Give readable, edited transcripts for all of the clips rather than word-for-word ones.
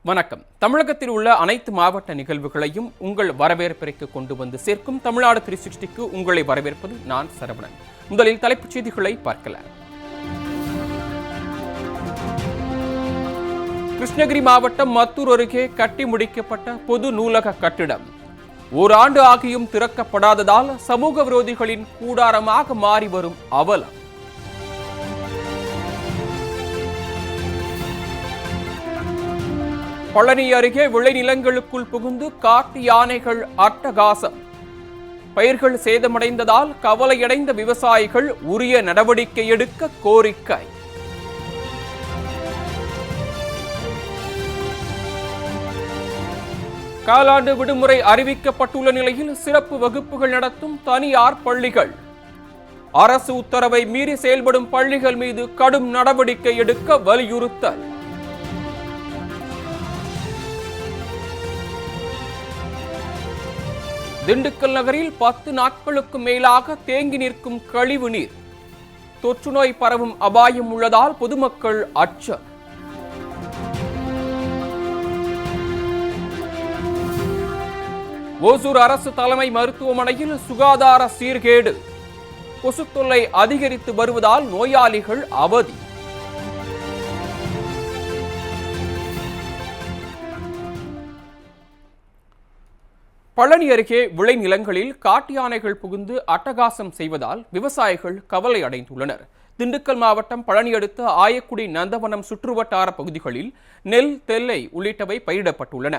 வணக்கம். தமிழகத்தில் உள்ள அனைத்து மாவட்ட நிகழ்வுகளையும் உங்கள் வரவேற்பிற்கு கொண்டு வந்து சேர்க்கும் தமிழ்நாடு 360க்கு உங்களை வரவேற்பது நான் சரவணன். முதலில் தலைப்புச் செய்திகளை பார்க்கலாம். கிருஷ்ணகிரி மாவட்டம் மத்தூர் அருகே கட்டி முடிக்கப்பட்ட பொது நூலக கட்டிடம் ஓராண்டு ஆகியும் திறக்கப்படாததால் சமூக விரோதிகளின் கூடாரமாக மாறி வரும் அவலம். பழனி அருகே விளைநிலங்களுக்குள் புகுந்து காட்டு யானைகள் அட்டகாசம். பயிர்கள் சேதமடைந்ததால் கவலையடைந்த விவசாயிகள் உரிய நடவடிக்கை எடுக்க கோரிக்கை. காலாண்டு விடுமுறை அறிவிக்கப்பட்டுள்ள நிலையில் சிறப்பு வகுப்புகள் நடத்தும் தனியார் பள்ளிகள். அரசு உத்தரவை மீறி செயல்படும் பள்ளிகள் மீது கடும் நடவடிக்கை எடுக்க வலியுறுத்தல். திண்டுக்கல் நகரில் 10 நாட்களுக்கு மேலாக தேங்கி நிற்கும் கழிவு நீர். தொற்று நோய் பரவும் அபாயம் உள்ளதால் பொதுமக்கள் அச்சம். ஓசூர் அரசு தலைமை மருத்துவமனையில் சுகாதார சீர்கேடு. கொசு தொல்லை அதிகரித்து வருவதால் நோயாளிகள் அவதி. பழனி அருகே விளைநிலங்களில் காட்டு யானைகள் புகுந்து அட்டகாசம் செய்வதால் விவசாயிகள் கவலை அடைந்துள்ளனர். திண்டுக்கல் மாவட்டம் பழனி அடுத்த ஆயக்குடி நந்தவனம் சுற்றுவட்டார பகுதிகளில் நெல், தெல்லை உள்ளிட்டவை பயிரிடப்பட்டுள்ளன.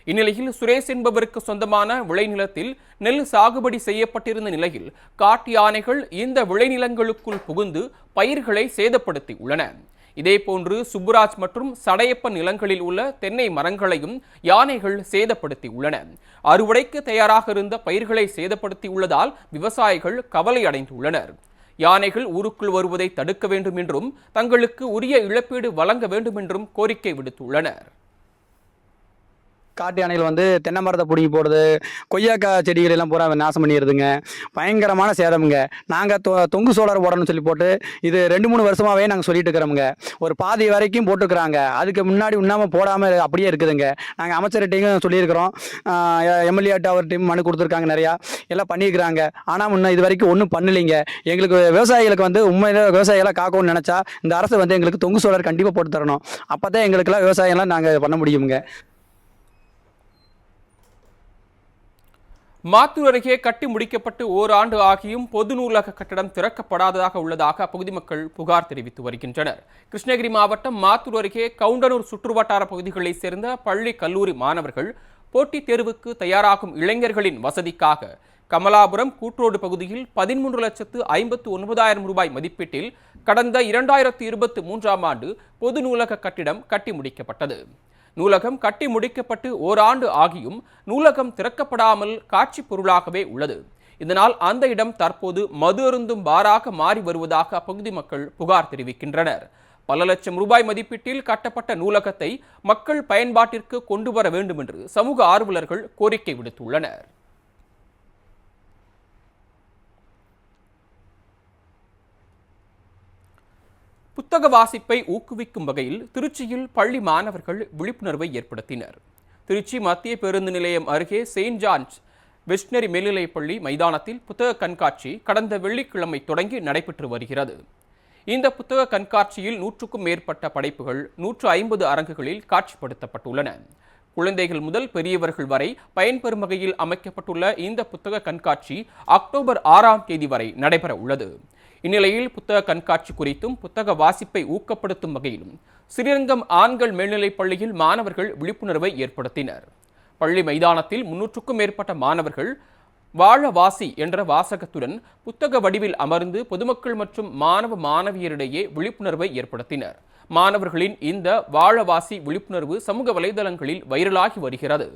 இந்நிலையில் சுரேஷ் என்பவருக்கு சொந்தமான விளைநிலத்தில் நெல் சாகுபடி செய்யப்பட்டிருந்த நிலையில் காட்டு யானைகள் இந்த விளைநிலங்களுக்குள் புகுந்து பயிர்களை சேதப்படுத்தி உள்ளன. இதேபோன்று சுப்புராஜ் மற்றும் சடையப்பன் நிலங்களில் உள்ள தென்னை மரங்களையும் யானைகள் சேதப்படுத்தி உள்ளன. அறுவடைக்கு தயாராக இருந்த பயிர்களை சேதப்படுத்தி உள்ளதால் விவசாயிகள் கவலை அடைந்துள்ளனர். யானைகள் ஊருக்குள் வருவதை தடுக்க வேண்டும் என்றும் தங்களுக்கு உரிய இழப்பீடு வழங்க வேண்டும் என்றும் கோரிக்கை விடுத்துள்ளனர். காட்டு யானைகள் தென்னை மரத்தை பிடிங்கி போடுது, கொய்யாக்காய் செடிகள் எல்லாம் பூரா நாசம் பண்ணிடுதுங்க. பயங்கரமான சேதமுங்க. நாங்கள் தொங்கு சோலார் போடணும்னு சொல்லி போட்டு இது 2-3 வருஷமாகவே நாங்கள் சொல்லிட்டு இருக்கிறோமுங்க. ஒரு பாதி வரைக்கும் போட்டுக்கிறாங்க, அதுக்கு முன்னாடி உண்ணாமல் போடாமல் அப்படியே இருக்குதுங்க. நாங்கள் அமைச்சர்கிட்டையும் சொல்லியிருக்கிறோம், எம்எல்ஏ அவர்கிட்டையும் மனு கொடுத்துருக்காங்க, நிறையா எல்லாம் பண்ணியிருக்கிறாங்க. ஆனால் முன்ன இது வரைக்கும் ஒன்றும் பண்ணலைங்க. எங்களுக்கு விவசாயிகளுக்கு உண்மையில விவசாயிகளை காக்கணும்னு நினச்சா இந்த அரசு எங்களுக்கு தொங்கு சோலார் கண்டிப்பாக போட்டு தரணும். அப்போ தான் எங்களுக்கெல்லாம் விவசாயம்லாம் நாங்கள் பண்ண முடியுங்க. மாத்தூர் அருகே கட்டி முடிக்கப்பட்டு ஓராண்டு ஆகியும் பொது நூலக கட்டடம் திறக்கப்படாததாக உள்ளதாக அப்பகுதி மக்கள் புகார் தெரிவித்து வருகின்றனர். கிருஷ்ணகிரி மாவட்டம் மாத்தூர் அருகே கவுண்டனூர் சுற்றுவட்டார பகுதிகளைச் சேர்ந்த பள்ளி கல்லூரி மாணவர்கள் போட்டித் தேர்வுக்கு தயாராகும் இளைஞர்களின் வசதிக்காக கமலாபுரம் கூட்ரோடு பகுதியில் 13,59,000 ரூபாய் மதிப்பீட்டில் கடந்த 2023ஆம் ஆண்டு பொது நூலக கட்டிடம் கட்டி முடிக்கப்பட்டது. நூலகம் கட்டி முடிக்கப்பட்டு ஓராண்டு ஆகியும் நூலகம் திறக்கப்படாமல் காட்சி பொருளாகவே உள்ளது. இதனால் அந்த இடம் தற்போது மது அருந்தும் பாராக மாறி வருவதாக அப்பகுதி மக்கள் புகார் தெரிவிக்கின்றனர். பல லட்சம் ரூபாய் மதிப்பீட்டில் கட்டப்பட்ட நூலகத்தை மக்கள் பயன்பாட்டிற்கு கொண்டு வர வேண்டும் என்று சமூக ஆர்வலர்கள் கோரிக்கை விடுத்துள்ளனர். புத்தக வாசிப்பை ஊக்குவிக்கும் வகையில் திருச்சியில் பள்ளி மாணவர்கள் விழிப்புணர்வை ஏற்படுத்தினர். திருச்சி மத்திய பேருந்து நிலையம் அருகே செயின்ட் ஜான்ஸ் வெஸ்டனரி மேல்நிலைப்பள்ளி மைதானத்தில் புத்தக கண்காட்சி கடந்த வெள்ளிக்கிழமை தொடங்கி நடைபெற்று வருகிறது. இந்த புத்தக கண்காட்சியில் 100க்கும் மேற்பட்ட படைப்புகள் 150 அரங்குகளில் காட்சிப்படுத்தப்பட்டுள்ளன. குழந்தைகள் முதல் பெரியவர்கள் வரை பயன்பெறும் வகையில் அமைக்கப்பட்டுள்ள இந்த புத்தக கண்காட்சி அக்டோபர் 6ஆம் தேதி வரை நடைபெற உள்ளது. இந்நிலையில் புத்தக கண்காட்சி குறித்தும் புத்தக வாசிப்பை ஊக்கப்படுத்தும் வகையிலும் ஸ்ரீரங்கம் ஆண்கள் மேல்நிலைப் பள்ளியில் மாணவர்கள் விழிப்புணர்வை ஏற்படுத்தினர். பள்ளி மைதானத்தில் 300க்கும் மேற்பட்ட மாணவர்கள் வாழ வாசி என்ற வாசகத்துடன் புத்தக வடிவில் அமர்ந்து பொதுமக்கள் மற்றும் மாணவ மாணவியரிடையே விழிப்புணர்வை ஏற்படுத்தினர். மாணவர்களின் இந்த வாழ வாசி விழிப்புணர்வு சமூக வலைதளங்களில் வைரலாகி வருகிறது.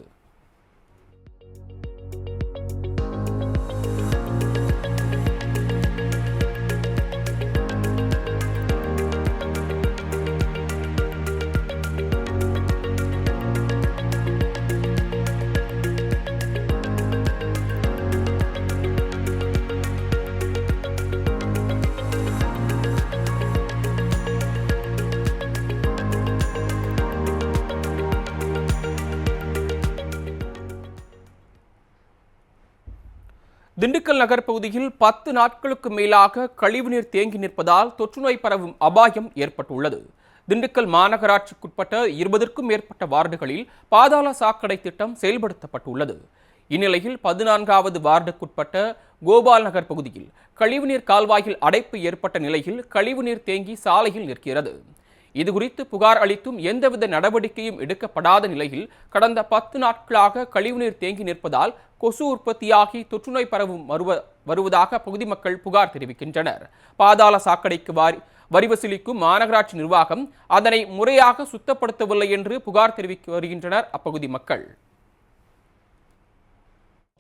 திண்டுக்கல் நகர் பகுதியில் 10 நாட்களுக்கு மேலாக கழிவுநீர் தேங்கி நிற்பதால் தொற்றுநோய் பரவும் அபாயம் ஏற்பட்டுள்ளது. திண்டுக்கல் மாநகராட்சிக்குட்பட்ட 20க்கும் மேற்பட்ட வார்டுகளில் பாதாள சாக்கடை திட்டம் செயல்படுத்தப்பட்டுள்ளது. இந்நிலையில் 14வது வார்டுக்குட்பட்ட கோபால் நகர் பகுதியில் கழிவுநீர் கால்வாயில் அடைப்பு ஏற்பட்ட நிலையில் கழிவுநீர் தேங்கி சாலையில் நிற்கிறது. இதுகுறித்து புகார் அளித்தும் எந்தவித நடவடிக்கையும் எடுக்கப்படாத நிலையில் கடந்த 10 நாட்களாக கழிவுநீர் தேங்கி நிற்பதால் கொசு உற்பத்தியாகி தொற்றுநோய் பரவும் வருவதாக பகுதி மக்கள் புகார் தெரிவிக்கின்றனர். பாதாள சாக்கடைக்கு வரி வசூலிக்கும் மாநகராட்சி நிர்வாகம் அதனை முறையாக சுத்தப்படுத்தவில்லை என்று புகார் தெரிவித்து வருகின்றனர் அப்பகுதி மக்கள்.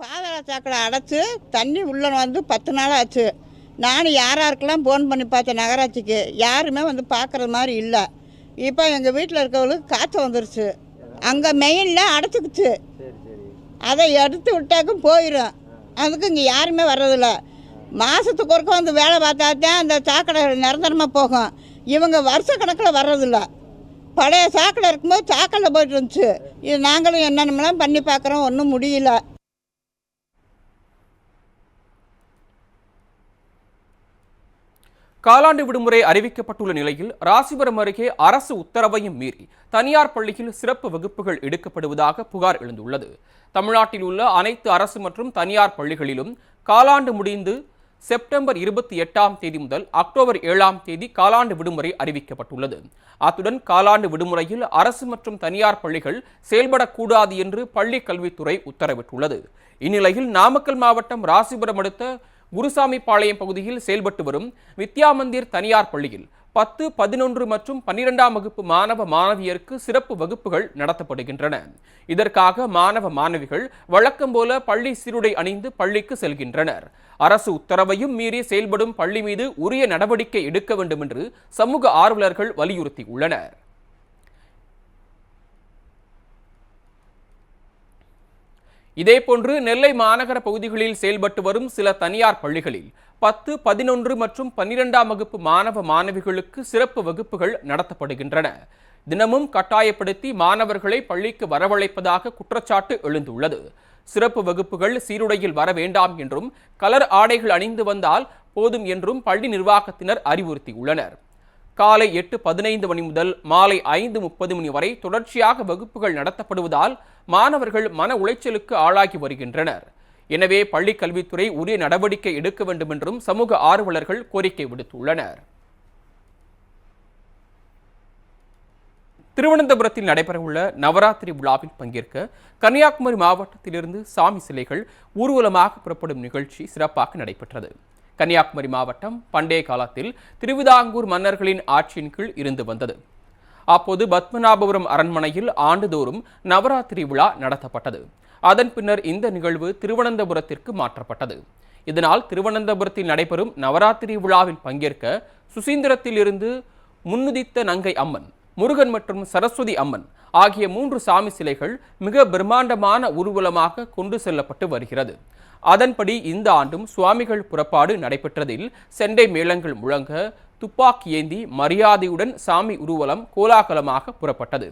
பாதாள சாக்கடை அடைச்சு தண்ணி உள்ள 10 நாள் ஆச்சு. நான் யாருக்கெல்லாம் ஃபோன் பண்ணி பார்த்தேன் நகராட்சிக்கு, யாருமே பார்க்குற மாதிரி இல்லை. இப்போ எங்கள் வீட்டில் இருக்கவங்களுக்கு காய்ச்சல் வந்துருச்சு. அங்கே மெயினில் அடைச்சிக்கிச்சு. அதை எடுத்து விட்டாக்கும் போயிடும். அதுக்கு இங்கே யாருமே வர்றதில்ல. மாதத்துக்கு ஒருக்க வேலை பார்த்தா தான் அந்த சாக்கடை நிரந்தரமாக போகும். இவங்க வருஷ கணக்கில் வர்றதில்ல. பழைய சாக்கடை இருக்கும்போது சாக்கடையில் போயிட்டு இருந்துச்சு. இது நாங்களும் என்னென்னலாம் பண்ணி பார்க்குறோம், ஒன்றும் முடியல. காலாண்டு விடுமுறை அறிவிக்கப்பட்டுள்ள நிலையில் ராசிபுரம் அருகே அரசு உத்தரவையும் மீறி தனியார் பள்ளியில் சிறப்பு வகுப்புகள் எடுக்கப்படுவதாக புகார் எழுந்துள்ளது. தமிழ்நாட்டில் உள்ள அனைத்து அரசு மற்றும் தனியார் பள்ளிகளிலும் காலாண்டு முடிந்து செப்டம்பர் 28ஆம் தேதி முதல் அக்டோபர் 7ஆம் தேதி காலாண்டு விடுமுறை அறிவிக்கப்பட்டுள்ளது. அத்துடன் காலாண்டு விடுமுறையில் அரசு மற்றும் தனியார் பள்ளிகள் செயல்படக்கூடாது என்று பள்ளி கல்வித்துறை உத்தரவிட்டுள்ளது. இந்நிலையில் நாமக்கல் மாவட்டம் ராசிபுரம் அடுத்த குருசாமி பாளையம் பகுதியில் செயல்பட்டு வரும் வித்யா மந்திர் தனியார் பள்ளியில் 10, 11 மற்றும் 12ஆம் வகுப்பு மாணவ மாணவியருக்கு சிறப்பு வகுப்புகள் நடத்தப்படுகின்றன. இதற்காக மாணவ மாணவிகள் வழக்கம் போல பள்ளி சீருடை அணிந்து பள்ளிக்கு செல்கின்றனர். அரசு உத்தரவையும் மீறி செயல்படும் பள்ளி மீது உரிய நடவடிக்கை எடுக்க வேண்டும் என்று சமூக ஆர்வலர்கள் வலியுறுத்தியுள்ளனர். இதேபோன்று நெல்லை மாநகர பகுதிகளில் செயல்பட்டு வரும் சில தனியார் பள்ளிகளில் 10, 11 மற்றும் 12ஆம் வகுப்பு மாணவ மாணவிகளுக்கு சிறப்பு வகுப்புகள் நடத்தப்படுகின்றன. தினமும் கட்டாயப்படுத்தி மாணவர்களை பள்ளிக்கு வரவழைப்பதாக குற்றச்சாட்டு எழுந்துள்ளது. சிறப்பு வகுப்புகள் சீருடையில் வர வேண்டாம் என்றும் கலர் ஆடைகள் அணிந்து வந்தால் போதும் என்றும் பள்ளி நிர்வாகத்தினர் அறிவுறுத்தியுள்ளனர். காலை 8:15 மணி முதல் மாலை 5:30 மணி வரை தொடர்ச்சியாக வகுப்புகள் நடத்தப்படுவதால் மாணவர்கள் மன உளைச்சலுக்கு ஆளாகி வருகின்றனர். எனவே பள்ளி கல்வித்துறை உரிய நடவடிக்கை எடுக்க வேண்டும் என்றும் சமூக ஆர்வலர்கள் கோரிக்கை விடுத்துள்ளனர். திருவனந்தபுரத்தில் நடைபெறவுள்ள நவராத்திரி விழாவில் பங்கேற்க கன்னியாகுமரி மாவட்டத்திலிருந்து சாமி சிலைகள் ஊர்வலமாக புறப்படும் நிகழ்ச்சி சிறப்பாக நடைபெற்றது. கன்னியாகுமரி மாவட்டம் பண்டைய காலத்தில் திருவிதாங்கூர் மன்னர்களின் ஆட்சியின் கீழ் இருந்து வந்தது. அப்போது பத்மநாபபுரம் அரண்மனையில் ஆண்டுதோறும் நவராத்திரி விழா நடத்தப்பட்டது. அதன் பின்னர் இந்த நிகழ்வு திருவனந்தபுரத்திற்கு மாற்றப்பட்டது. இதனால் திருவனந்தபுரத்தில் நடைபெறும் நவராத்திரி விழாவில் பங்கேற்க சுசீந்திரத்தில் இருந்து முன்னுதித்த நங்கை அம்மன், முருகன் மற்றும் சரஸ்வதி அம்மன் ஆகிய 3 சாமி சிலைகள் மிக பிரம்மாண்டமான ஊர்வலமாக கொண்டு செல்லப்பட்டு வருகிறது. அதன்படி இந்த ஆண்டும் சுவாமிகள் புறப்பாடு நடைபெற்றதில் செண்டை மேளங்கள் முழங்க துப்பாக்கி ஏந்தி மரியாதையுடன் சாமி ஊர்வலம் கோலாகலமாக புறப்பட்டது.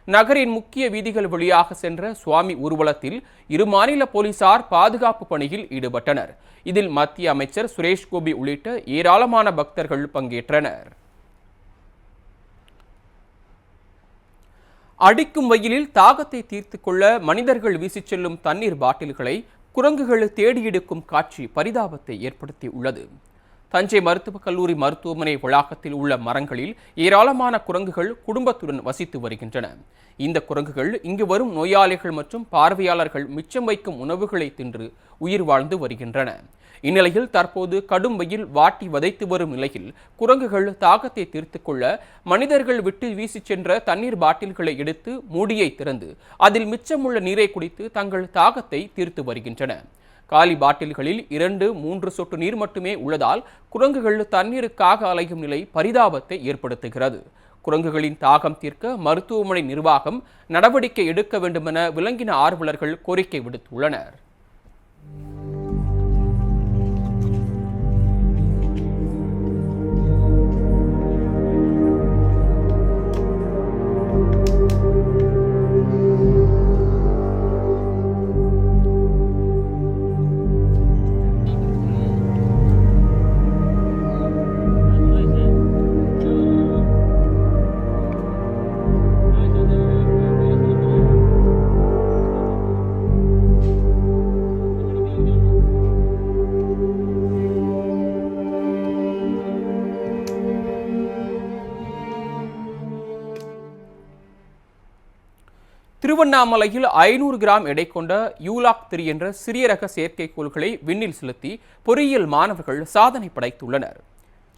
நகரின் முக்கிய வீதிகள் வழியாக சென்ற சுவாமி ஊர்வலத்தில் 2 மாநில போலீசார் பாதுகாப்பு பணியில் ஈடுபட்டனர். இதில் மத்திய அமைச்சர் சுரேஷ் கோபி உள்ளிட்ட ஏராளமான பக்தர்கள் பங்கேற்றனர். அடிக்கும் வெயிலில் தாகத்தை தீர்த்து கொள்ள மனிதர்கள் வீசிச் செல்லும் தண்ணீர் பாட்டில்களை குரங்குகள் தேடி எடுக்கும் காட்சி பரிதாபத்தை ஏற்படுத்தி உள்ளது. தஞ்சை மருத்துவக் கல்லூரி மருத்துவமனை வளாகத்தில் உள்ள மரங்களில் ஏராளமான குரங்குகள் குடும்பத்துடன் வசித்து வருகின்றன. இந்த குரங்குகள் இங்கு வரும் நோயாளிகள் மற்றும் பார்வையாளர்கள் மிச்சம் வைக்கும் உணவுகளை தின்று உயிர் வாழ்ந்து வருகின்றன. இந்நிலையில் தற்போது கடும் வெயில் வாட்டி வதைத்து வரும் நிலையில் குரங்குகள் தாகத்தை தீர்த்து கொள்ள மனிதர்கள் விட்டு வீசி சென்ற தண்ணீர் பாட்டில்களை எடுத்து மூடியை திறந்து அதில் மிச்சமுள்ள நீரை குடித்து தங்கள் தாகத்தை தீர்த்து வருகின்றன. காலி பாட்டில்களில் 2-3 சொட்டு நீர் மட்டுமே உள்ளதால் குரங்குகள் தண்ணீருக்காக அலையும் நிலை பரிதாபத்தை ஏற்படுத்துகிறது. குரங்குகளின் தாகம் தீர்க்க மருத்துவமனை நிர்வாகம் நடவடிக்கை எடுக்க வேண்டுமென விலங்கின ஆர்வலர்கள் கோரிக்கை விடுத்துள்ளனர். திருவண்ணாமலையில் 500 கிராம் எடை கொண்ட யூலாக் 3 என்ற சிறிய ரக செயற்கைக்கோள்களை விண்ணில் செலுத்தி பொறியியல் மாணவர்கள் சாதனை படைத்துள்ளனர்.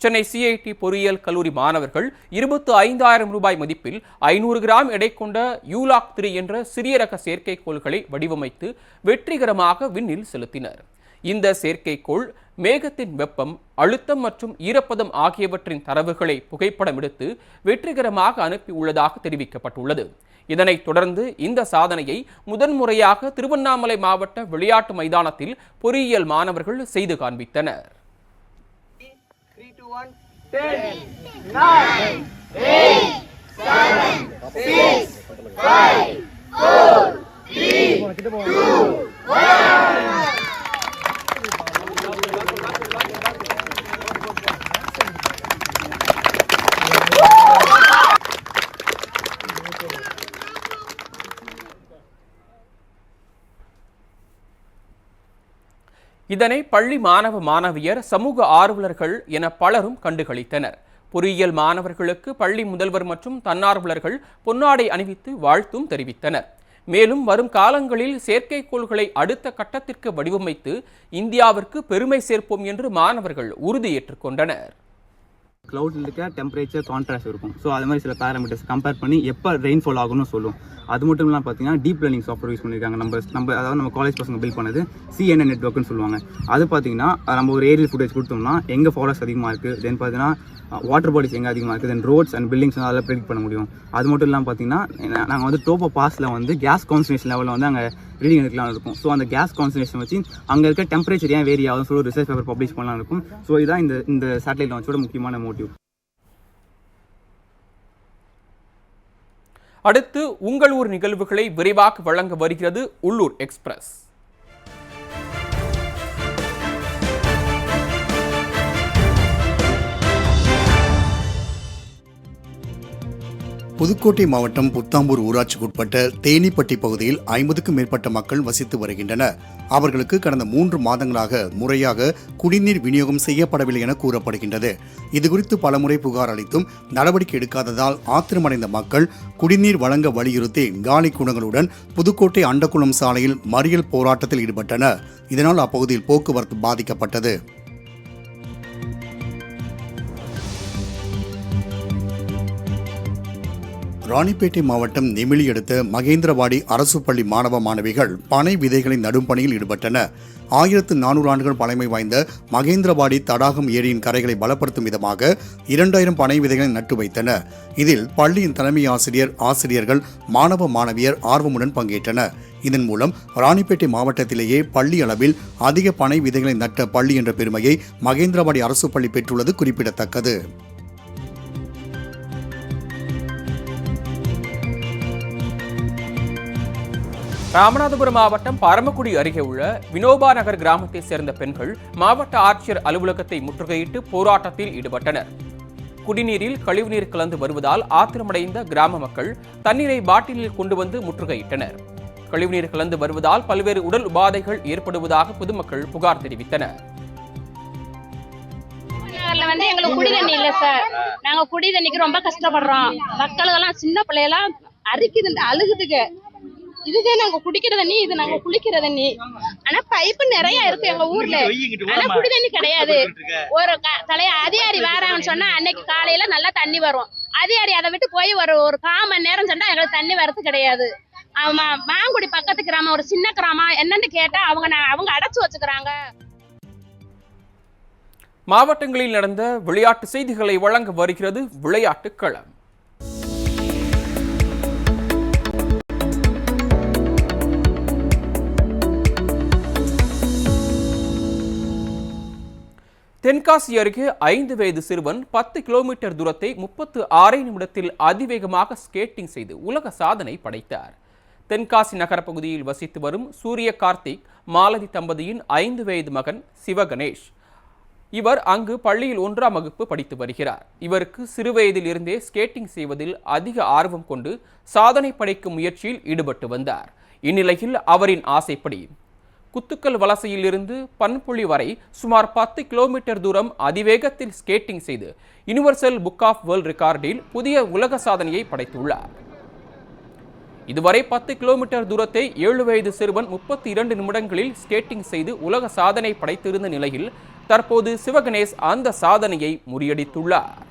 சென்னை CIT பொறியியல் கல்லூரி மாணவர்கள் 25,000 ரூபாய் மதிப்பில் 500 கிராம் எடை கொண்ட யூலாக் 3 என்ற சிறிய ரக செயற்கைக்கோள்களை வடிவமைத்து வெற்றிகரமாக விண்ணில் செலுத்தினர். இந்த செயற்கைக்கோள் மேகத்தின் வெப்பம், அழுத்தம் மற்றும் ஈரப்பதம் ஆகியவற்றின் தரவுகளை புகைப்படம் எடுத்து வெற்றிகரமாக அனுப்பியுள்ளதாக தெரிவிக்கப்பட்டுள்ளது. இதனைத் தொடர்ந்து இந்த சாதனையை முதன்முறையாக திருவண்ணாமலை மாவட்ட விளையாட்டு மைதானத்தில் பொறியியல் மாணவர்கள் செய்து காண்பித்தனர். 3, 2, 1, 10, 9, 8, 7, 6, 5, 4, 3, 2, 1. இதனை பள்ளி மாணவ மாணவியர், சமூக ஆர்வலர்கள் என பலரும் கண்டுகளித்தனர். பொறியியல் மாணவர்களுக்கு பள்ளி முதல்வர் மற்றும் தன்னார்வலர்கள் பொன்னாடை அணிவித்து வாழ்த்தும் தெரிவித்தனர். மேலும் வரும் காலங்களில் செயற்கைக்கோள்களை அடுத்த கட்டத்திற்கு வடிவமைத்து இந்தியாவிற்கு பெருமை சேர்ப்போம் என்று மாணவர்கள் உறுதியேற்றுக் கொண்டனர். கிளவுட்ல இருக்க டெம்பரேச்சர் கான்ட்ராஸ்ட் இருக்கும். ஸோ அது மாதிரி சில பேராமீட்டர்ஸ் கம்பேர் பண்ணி எப்போ ரெயின்ஃபால் ஆகும்னு சொல்லும். அது மட்டும் இல்லாமல் பார்த்தீங்கன்னா டீப் லேர்னிங் சாஃப்ட்வேர் யூஸ் பண்ணியிருக்காங்க. அதாவது நம்ம காலேஜ் பசங்க பில்ட் பண்ணது CNN நெட்வொர்க்னு சொல்லுவாங்க. அது பார்த்தீங்கன்னா நம்ம ஒரு ஏரியல் ஃபுட்டேஜ் கொடுத்தோம்னா எங்கே ஃபாரஸ்ட் அதிகமாக இருக்குது, தென் பார்த்தீங்கன்னா வாட்டர் பாடிஸ் எங்கே அதிகமாக இருக்குது, தென் ரோட்ஸ் அண்ட் பில்டிங்ஸ் அதெல்லாம் ப்ரெடிக்ட் பண்ண முடியும். அது மட்டும் இல்லாமல் பார்த்தீங்கன்னா நாங்கள் வந்து டோப்போ பாஸில் வந்து கேஸ் கான்சன்ட்ரேஷன் லெவலில் வந்து அங்கே ரீடிங் எடுக்கலாம் இருக்கும். ஸோ அந்த கேஸ் கான்சன்ட்ரேஷன் வச்சு அங்கே இருக்க டெம்பரேச்சர் ஏன் வேரி ஆகுதுன்னு சொல்லி ரிசர்ச் பேப்பர் பப்ளிஷ் பண்ணலாம் இருக்கும். ஸோ இதுதான் இந்த சேட்டலைட் லான்ச்சோட முக்கியமான மோட்டிவ். அடுத்து உங்கள் ஊர் நிகழ்வுகளை விரைவாக வழங்க வருகிறது உள்ளூர் எக்ஸ்பிரஸ். புதுக்கோட்டை மாவட்டம் புத்தாம்பூர் ஊராட்சிக்குட்பட்ட தேனிப்பட்டி பகுதியில் 50க்கும் மேற்பட்ட மக்கள் வசித்து வருகின்றனர். அவர்களுக்கு கடந்த 3 மாதங்களாக முறையாக குடிநீர் விநியோகம் செய்யப்படவில்லை என கூறப்படுகின்றது. இதுகுறித்து பலமுறை புகார் அளித்தும் நடவடிக்கை எடுக்காததால் ஆத்திரமடைந்த மக்கள் குடிநீர் வழங்க வலியுறுத்தி காலி குடங்களுடன் புதுக்கோட்டை அண்டக்குளம் சாலையில் மறியல் போராட்டத்தில் ஈடுபட்டனர். இதனால் அப்பகுதியில் போக்குவரத்து பாதிக்கப்பட்டது. ராணிப்பேட்டை மாவட்டம் நெமிலி அடுத்த மகேந்திரவாடி அரசு பள்ளி மாணவ மாணவிகள் பனை விதைகளை நடும் பணியில் ஈடுபட்டனர். 1400 ஆண்டுகள் பழமை வாய்ந்த மகேந்திரவாடி தடாகம் ஏரியின் கரைகளை பலப்படுத்தும் விதமாக 2000 பனை விதைகளை நட்டு வைத்தனர். இதில் பள்ளியின் தலைமை ஆசிரியர்கள், மாணவ மாணவியர் ஆர்வமுடன் பங்கேற்றனர். இதன் மூலம் ராணிப்பேட்டை மாவட்டத்திலேயே பள்ளி அளவில் அதிக பனை விதைகளை நட்ட பள்ளி என்ற பெருமையை மகேந்திரவாடி அரசு பள்ளி பெற்றுள்ளது குறிப்பிடத்தக்கது. ராமநாதபுரம் மாவட்டம் பரமக்குடி அருகே உள்ள வினோபா நகர் கிராமத்தை சேர்ந்த பெண்கள் மாவட்ட ஆட்சியர் அலுவலகத்தை முற்றுகையிட்டு போராட்டத்தில் ஈடுபட்டனர். குடிநீரில் கழிவுநீர் கலந்து வருவதால் ஆத்திரமடைந்த கிராம மக்கள் தண்ணீரை பாட்டிலில் கொண்டு வந்து முற்றுகையிட்டனர். கழிவுநீர் கலந்து வருவதால் பல்வேறு உடல் உபாதைகள் ஏற்படுவதாக பொதுமக்கள் புகார் தெரிவித்தனர். எங்களுக்கு குடி தண்ணி இல்ல சார். நாங்க குடி தண்ணிக்கு ரொம்ப கஷ்டப்படுறோம். மக்களுக்கெல்லாம் சின்ன பிள்ளையெல்லாம் அரிக்குது, அழுகுதுக்கு. இதுதே நாங்க குடிக்கிற தண்ணி, இது நாங்க குளிக்கிற தண்ணி. ஆனா பைப்பு நிறைய இருக்கு எங்க ஊர்ல, ஆனா குடி தண்ணி கிடையாது. ஒரு அதிகாரி வரான்னு சொன்னா அன்னைக்கு காலையில நல்லா தண்ணி வரும். அதிகாரி அதை விட்டு போய் ஒரு 1/4 மணி நேரம் சொன்னா எங்களுக்கு தண்ணி வரது கிடையாது. மாங்குடி பக்கத்து கிராமம், ஒரு சின்ன கிராமம். என்னன்னு கேட்டா அவங்க அடைச்சு வச்சுக்கிறாங்க. மாவட்டங்களில் நடந்த விளையாட்டு செய்திகளை வழங்க வருகிறது விளையாட்டு களம். தென்காசி அருகே 5 வயது சிறுவன் 10 கிலோமீட்டர் தூரத்தை 36 நிமிடத்தில் அதிவேகமாக ஸ்கேட்டிங் செய்து உலக சாதனை படைத்தார். தென்காசி நகர பகுதியில் வசித்து வரும் சூரிய கார்த்திக் மாலதி தம்பதியின் 5 வயது மகன் சிவகணேஷ். இவர் அங்கு பள்ளியில் 1ஆம் வகுப்பு படித்து வருகிறார். இவருக்கு சிறுவயதில் இருந்தே ஸ்கேட்டிங் செய்வதில் அதிக ஆர்வம் கொண்டு சாதனை படைக்கும் முயற்சியில் ஈடுபட்டு வந்தார். இந்நிலையில் அவரின் ஆசைப்படி குத்துக்கல் வலசையில் இருந்து பன்புள்ளி வரை சுமார் 10 கிலோமீட்டர் தூரம் அதிவேகத்தில் ஸ்கேட்டிங் செய்து யுனிவர்சல் புக் ஆஃப் வேர்ல்ட் ரெக்கார்டில் புதிய உலக சாதனையை படைத்துள்ளார். இதுவரை 10 கிலோமீட்டர் தூரத்தை 7 வயது சிறுவன் 32 நிமிடங்களில் ஸ்கேட்டிங் செய்து உலக சாதனை படைத்திருந்த நிலையில் தற்போது சிவகணேஷ் அந்த சாதனையை முறியடித்துள்ளார்.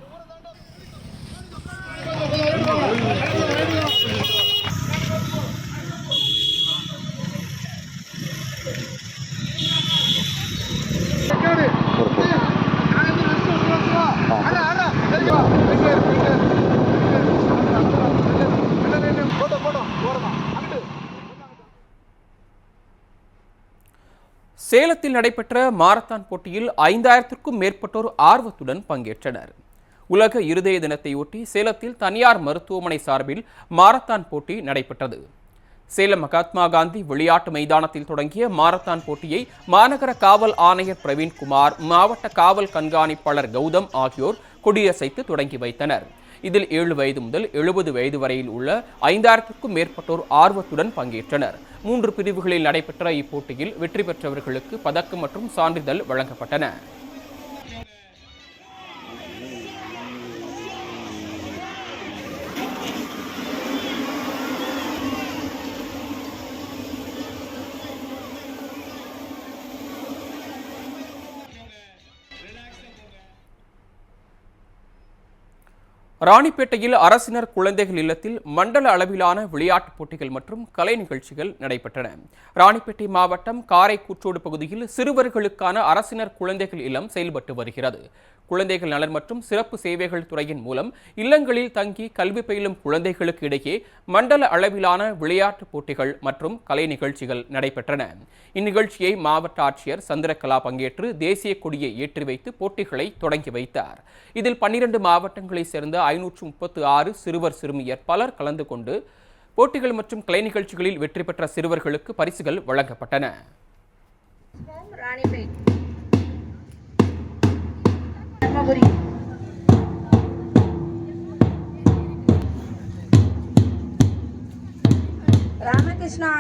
சேலத்தில் நடைபெற்ற மாரத்தான் போட்டியில் 5000க்கும் மேற்பட்டோர் ஆர்வத்துடன் பங்கேற்றனர். உலக இருதய தினத்தையொட்டி சேலத்தில் தனியார் மருத்துவமனை சார்பில் மாரத்தான் போட்டி நடைபெற்றது. சேலம் மகாத்மா காந்தி விளையாட்டு மைதானத்தில் தொடங்கிய மாரத்தான் போட்டியை மாநகர காவல் ஆணையர் பிரவீன்குமார், மாவட்ட காவல் கண்காணிப்பாளர் கௌதம் ஆகியோர் கொடியசைத்து தொடங்கி வைத்தனர். இதில் 7 வயது முதல் 70 வயது வரையில் உள்ள 5000க்கும் மேற்பட்டோர் ஆர்வத்துடன் பங்கேற்றனர். 3 பிரிவுகளில் நடைபெற்ற இப்போட்டியில் வெற்றி பெற்றவர்களுக்கு பதக்கம் மற்றும் சான்றிதழ் வழங்கப்பட்டன. ராணிப்பேட்டையில் அரசினர் குழந்தைகள் இல்லத்தில் மண்டல அளவிலான விளையாட்டுப் போட்டிகள் மற்றும் கலை நிகழ்ச்சிகள் நடைபெற்றன. ராணிப்பேட்டை மாவட்டம் காரைக்கூற்றோடு பகுதியில் சிறுவர்களுக்கான அரசினர் குழந்தைகள் இல்லம் செயல்பட்டு வருகிறது. குழந்தைகள் நலன் மற்றும் சிறப்பு சேவைகள் துறையின் மூலம் இல்லங்களில் தங்கி கல்வி பயிலும் குழந்தைகளுக்கு இடையே மண்டல அளவிலான விளையாட்டுப் போட்டிகள் மற்றும் கலை நிகழ்ச்சிகள் நடைபெற்றன. இந்நிகழ்ச்சியை மாவட்ட ஆட்சியர் சந்திரகலா பங்கேற்று தேசிய கொடியை ஏற்றி வைத்து போட்டிகளை தொடங்கி வைத்தார். இதில் 12 மாவட்டங்களைச் சேர்ந்த 536 சிறுவர் சிறுமியர் பலர் கலந்து கொண்டு போட்டிகள் மற்றும் கலை நிகழ்ச்சிகளில் வெற்றி பெற்ற சிறுவர்களுக்கு பரிசுகள் வழங்கப்பட்டன. ராமகிருஷ்ணா